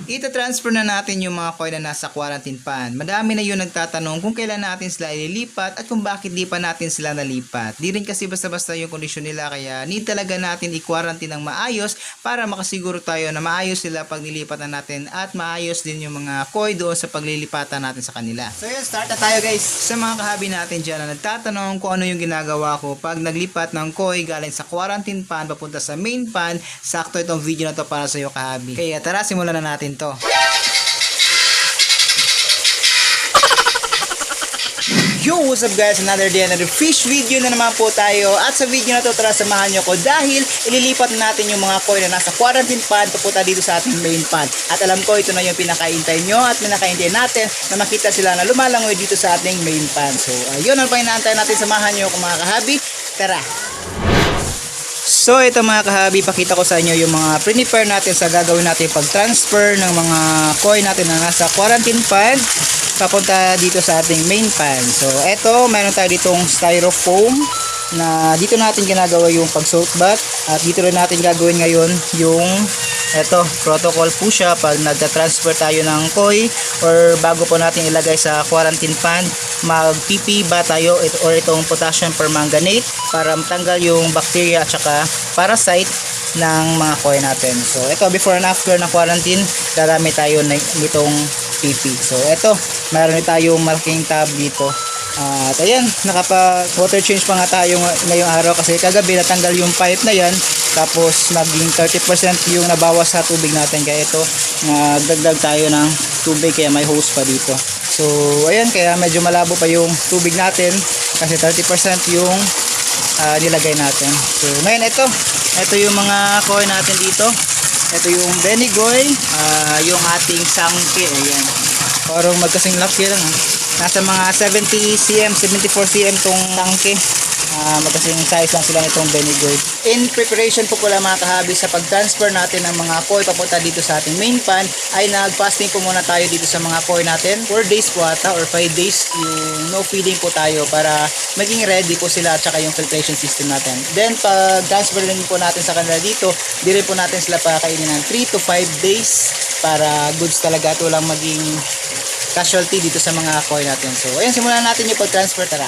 Ita-transfer na natin yung mga coin na nasa quarantine pan. Madami na yung nagtatanong kung kailan natin sila ililipat at kung bakit di pa natin sila nalipat. Di rin kasi basta-basta yung kondisyon nila, kaya need talaga natin i-quarantine ng maayos para makasiguro tayo na maayos sila pag nilipat na natin at maayos din yung mga coin doon sa paglilipatan natin sa kanila. So yun, start na tayo guys. Sa mga kahabi natin dyan na nagtatanong kung ano yung ginagawa ko pag naglipat ng coin galing sa quarantine pan papunta sa main pan, sakto itong video na to para sa iyo kahabi. Kaya tara, simulan na natin to. Yo, what's up guys? Another day, another fish video na naman po tayo. At sa video na to, tara samahan nyo ko dahil ililipat natin yung mga coin na nasa quarantine pan papunta dito sa ating main pan. At alam ko, ito na yung pinakaintay nyo at pinakaintay natin na makita sila na lumalangoy dito sa ating main pan. So, ayun ang panginaantay natin. Samahan nyo ko mga kahabi. Tara! So ito mga kahabi, pakita ko sa inyo yung mga prepare natin sa gagawin natin pag-transfer ng mga coin natin na nasa quarantine pan papunta dito sa ating main pan. So ito, meron tayo ditong styrofoam na dito natin ginagawa yung pag-soak bath at dito rin natin gagawin ngayon yung ito, protocol po siya pag nagta-transfer tayo ng koi or bago po natin ilagay sa quarantine pan, mag-PP ba tayo or itong potassium permanganate para matanggal yung bacteria at saka parasite ng mga koi natin. So ito, before and after ng quarantine, gagamit tayo nitong PP. So ito, meron tayong malaking tab dito. At ayan, nakapa-water change pa nga tayo ngayong araw kasi kagabi natanggal yung pipe na yan. Tapos naging 30% yung nabawas sa tubig natin. Kaya ito, nagdagdag tayo ng tubig kaya may hose pa dito. So ayan, kaya medyo malabo pa yung tubig natin kasi 30% yung nilagay natin. So ngayon ito yung mga coin natin dito. Ito yung Benigoy, yung ating sangke. Ayan, parang magkasing laki lang. Nasa mga 70 cm, 74 cm tong tangke. Magkasing size lang sila nitong Benigoy. In preparation po pala mga kahabi sa pag-transfer natin ng mga koi papunta dito sa ating main pan, ay nag-fasting po muna tayo dito sa mga koi natin. 4 days po ata or 5 days yung no feeding po tayo para maging ready po sila at saka yung filtration system natin. Then pag-transfer din po natin sa kanila dito, di rin po natin sila pakainin ng 3 to 5 days para goods talaga at walang maging casualty dito sa mga koi natin. So ayun, simulan natin yung pag-transfer, tara.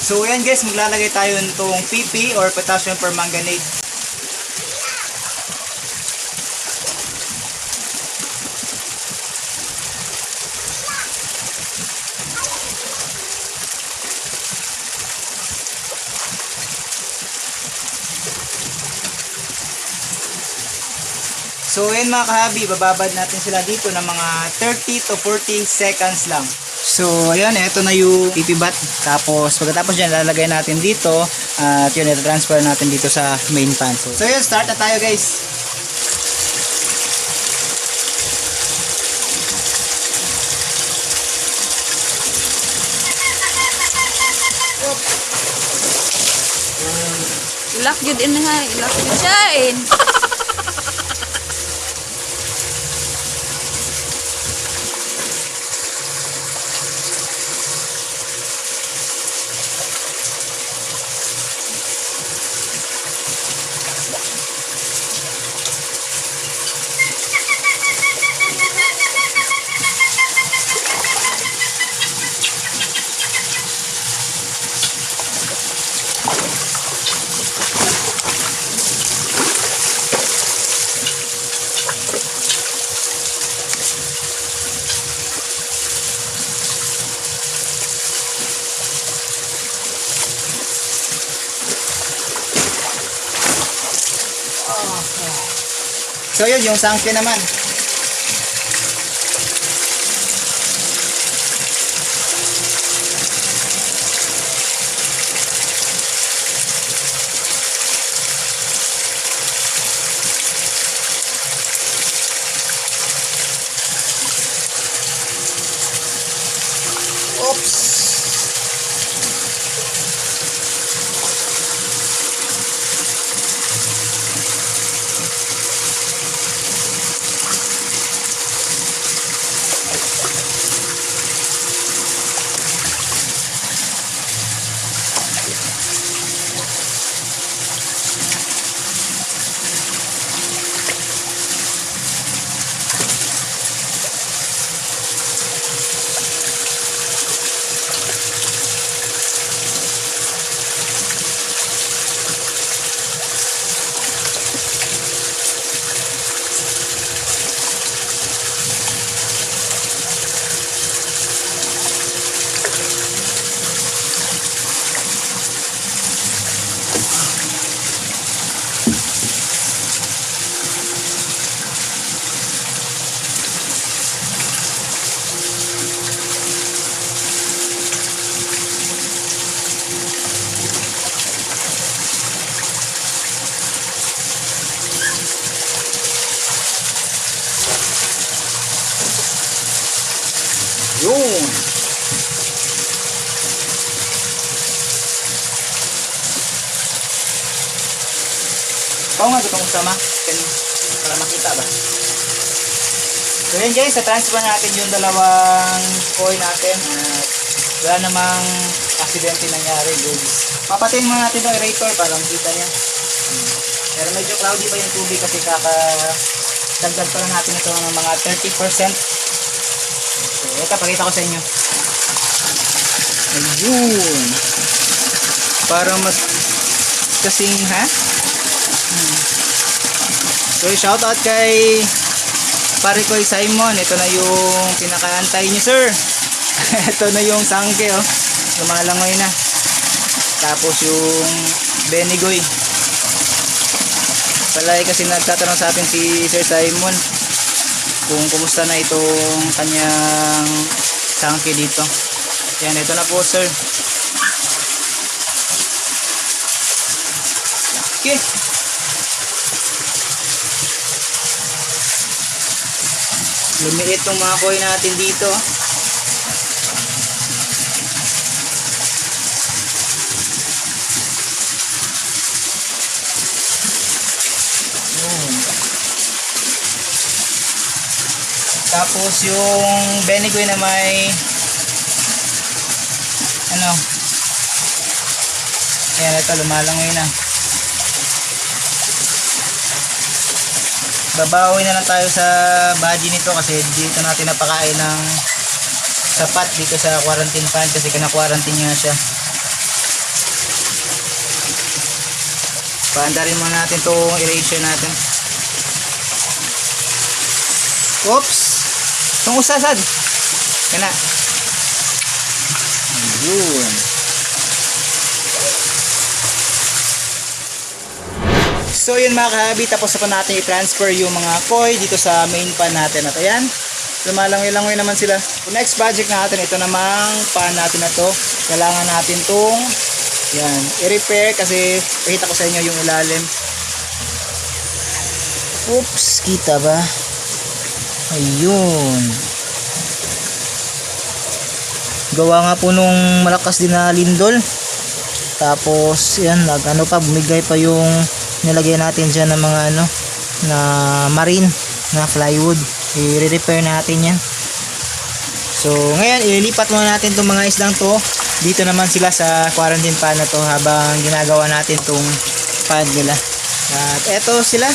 So ayan guys, maglalagay tayo nitong PP or potassium permanganate. So ayan mga kahabi, bababad natin sila dito ng mga 30 to 40 seconds lang. So ayan, ito na yung PP bath. Tapos pagkatapos dyan, lalagay natin dito at yun, ito-transfer natin dito sa main pan. So yun, start na tayo guys. Ilak yun din ha, ilak yun siya eh. So yun, yung sangke naman. Yun. Pao nga itong sama. Para makita ba? So yun guys, sa-transfer natin yung dalawang coin natin. At wala namang aksidente nangyari guys. Papatayin muna natin yung aerator para makita niya. Pero medyo cloudy pa yung tubig kasi dagdag pa lang natin ito ng mga 30%. So ito, pakita ko sa inyo. Ayun. Para mas kasing So shoutout kay pare ko Simon. Ito na yung pinakaantay niyo sir. Ito na yung sangke oh. Lumalangoy na. Tapos yung Benigoy. Palagi kasi nagtatanong sa atin si Sir Simon kung kumusta na itong kanyang sangke dito. Yan, ito na po sir. Okay. Lumiit tong mga coin natin dito. Tapos yung Benigoy na may ayan, ito lumalangoy na. Babawi na lang tayo sa body nito kasi dito natin napakain ng sapat dito sa quarantine pan kasi kina-quarantine nga siya. Paandarin muna natin itong erasure natin. Oops! Itong usasad. Kana. Ayun. So yun mga kahabi, tapos na po natin i-transfer yung mga koi dito sa main pan natin. At ayan, lumalangoy-langoy naman sila. So next project natin, ito namang pan natin na to. Kailangan natin tong yan, i-repair kasi pakita ko sa inyo yung ilalim. Oops, kita ba? Ayun. Gawa nga po nung malakas din na lindol. Tapos yan, bumigay pa yung nilagay natin dyan ng mga na marine na plywood. I-repair natin yan. So ngayon ililipat muna natin itong mga isdang to. Dito naman sila sa quarantine pan na to habang ginagawa natin tong pad nila. At eto sila.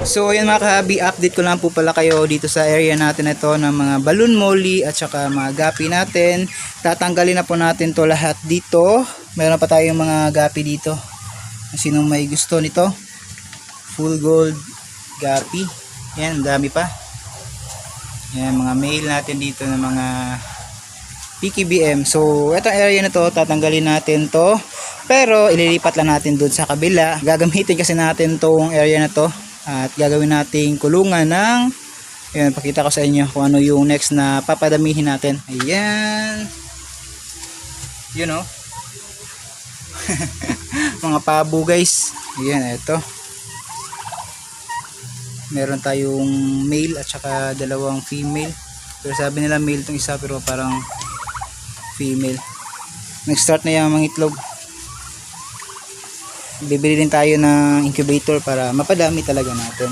So ayan mga kahabi, update ko lang po pala kayo dito sa area natin ito ng mga balloon molly at saka mga gapi natin. Tatanggalin na po natin to lahat dito. Meron pa tayong mga gapi dito. Sinong may gusto nito? Full gold gapi. Yan, dami pa. Yan, mga male natin dito ng mga PKBM. So itong area na to, tatanggalin natin to. Pero ililipat lang natin doon sa kabila. Gagamitin kasi natin tong area na to. At gagawin nating kulungan ng ayan, pakita ko sa inyo kung ano yung next na papadamihin natin. Ayan. You know. Mga pabo guys. Ayan, ito. Meron tayong male at saka dalawang female. Pero sabi nila male itong isa pero parang female. Nag-start na yung mga itlog. Bibili din tayo ng incubator para mapadami talaga natin.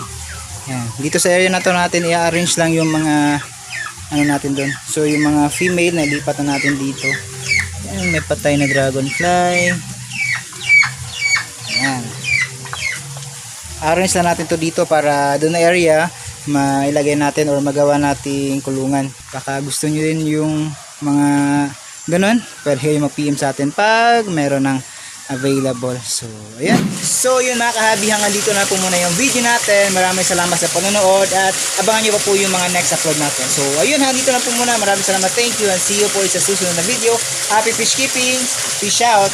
Yan. Dito sa area na to natin i-arrange lang yung mga natin doon. So yung mga female na lipat na natin dito. Yan, may patay na dragonfly. Yan. Arrange lang natin to dito para doon na area mailagay natin or magawa nating kulungan. Baka gusto nyo din yung mga ganun. Pero hey, mag-PM sa atin pag meron ng available. So, ayan. So, yun mga kahabi, hanggang dito na po muna yung video natin. Maraming salamat sa panonood at abangan nyo pa po yung mga next upload natin. So, ayun, hanggang dito na po muna. Maraming salamat. Thank you and see you po sa susunod na video. Happy fish keeping. Peace out.